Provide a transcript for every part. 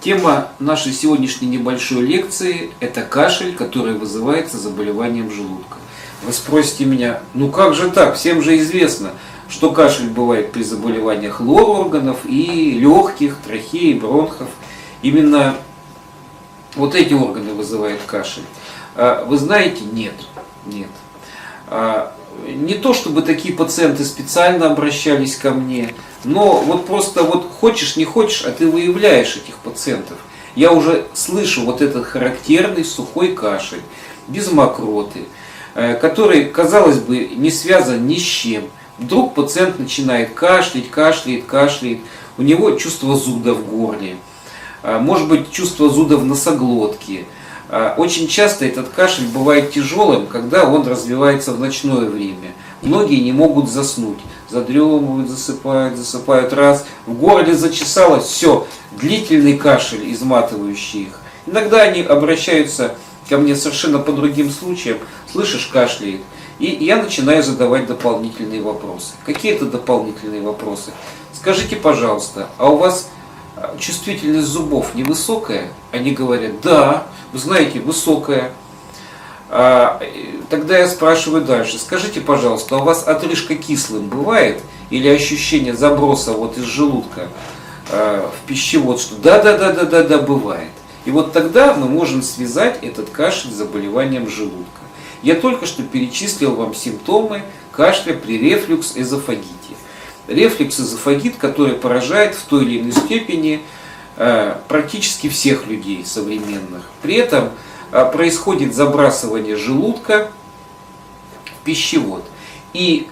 Тема нашей сегодняшней небольшой лекции – это кашель, который вызывается заболеванием желудка. Вы спросите меня, ну как же так? Всем же известно, что кашель бывает при заболеваниях лор-органов и легких, трахеи, бронхов. Именно вот эти органы вызывают кашель. Вы знаете, нет. Не то чтобы такие пациенты специально обращались ко мне, но вот просто вот хочешь не хочешь, а ты выявляешь этих пациентов. Я уже слышу вот этот характерный сухой кашель, без мокроты, который, казалось бы, не связан ни с чем. Вдруг пациент начинает кашляет, у него чувство зуда в горле, может быть чувство зуда в носоглотке. Очень часто этот кашель бывает тяжелым, когда он развивается в ночное время. Многие не могут заснуть, задремывают, засыпают раз, в горле зачесалось, все, длительный кашель, изматывающий их. Иногда они обращаются ко мне совершенно по другим случаям, слышишь, кашляет. И я начинаю задавать дополнительные вопросы. Какие это дополнительные вопросы? Скажите, пожалуйста, а у вас чувствительность зубов невысокая? Они говорят, да, вы знаете, высокая. Тогда я спрашиваю дальше. Скажите, пожалуйста, а у вас отрыжка кислым бывает? Или ощущение заброса вот из желудка в пищевод? Что да, бывает. И вот тогда мы можем связать этот кашель с заболеванием желудка. Я только что перечислил вам симптомы кашля при рефлюкс-эзофагите. Рефлюкс-эзофагит, который поражает в той или иной степени практически всех людей современных. При этом происходит забрасывание желудка в пищевод. И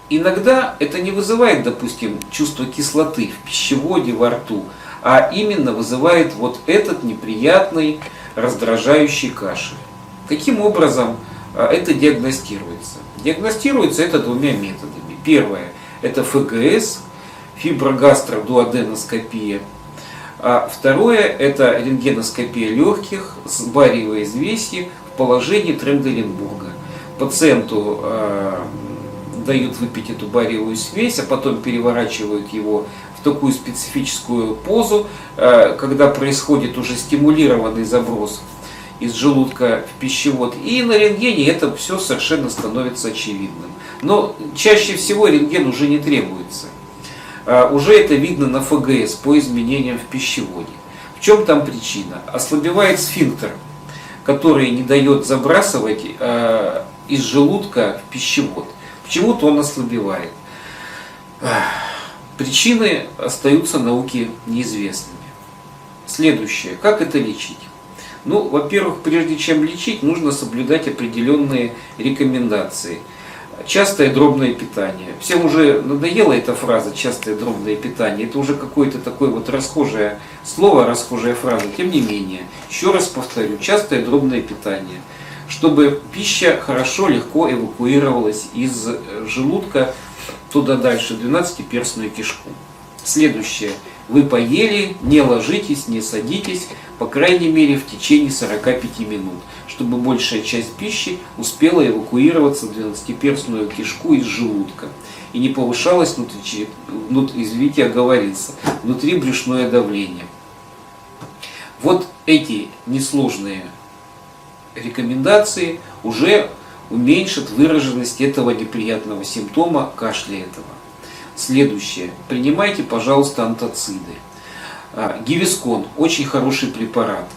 иногда это не вызывает, допустим, чувство кислоты в пищеводе, во рту, а именно вызывает вот этот неприятный раздражающий кашель. Каким образом это диагностируется? Диагностируется это двумя методами. Первое – это ФГС, фиброгастродуоденоскопия. А второе – это рентгеноскопия легких с бариевой известью в положении Тренделенбурга. Пациенту дают выпить эту бариевую смесь, а потом переворачивают его в такую специфическую позу, когда происходит уже стимулированный заброс из желудка в пищевод. И на рентгене это все совершенно становится очевидным. Но чаще всего рентген уже не требуется. Уже это видно на ФГС по изменениям в пищеводе. В чем там причина? Ослабевает сфинктер, который не дает забрасывать из желудка в пищевод. Почему-то он ослабевает. Причины остаются науке неизвестными. Следующее. Как это лечить? Ну, во-первых, прежде чем лечить, нужно соблюдать определенные рекомендации. Частое дробное питание. Всем уже надоела эта фраза «частое дробное питание». Это уже какое-то такое вот расхожее слово, расхожая фраза. Тем не менее, еще раз повторю, частое дробное питание. Чтобы пища хорошо, легко эвакуировалась из желудка туда дальше, в 12-перстную кишку. Следующее. Вы поели, не ложитесь, не садитесь, по крайней мере в течение 45 минут, чтобы большая часть пищи успела эвакуироваться в 12-перстную кишку из желудка и не повышалось внутрибрюшное давление. Вот эти несложные рекомендации уже уменьшат выраженность этого неприятного симптома кашля этого. Следующее. Принимайте, пожалуйста, антоциды. Гивискон – очень хороший препарат.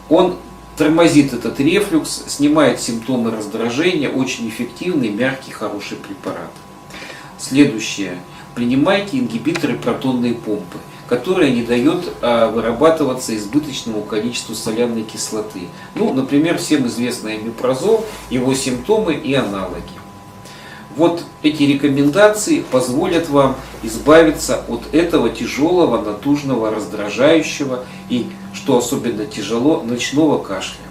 Он тормозит этот рефлюкс, снимает симптомы раздражения, очень эффективный, мягкий, хороший препарат. Следующее. Принимайте ингибиторы протонной помпы, которые не дают вырабатываться избыточному количеству соляной кислоты. Ну, например, всем известный омепразол, его симптомы и аналоги. Вот эти рекомендации позволят вам избавиться от этого тяжелого, натужного, раздражающего и, что особенно тяжело, ночного кашля.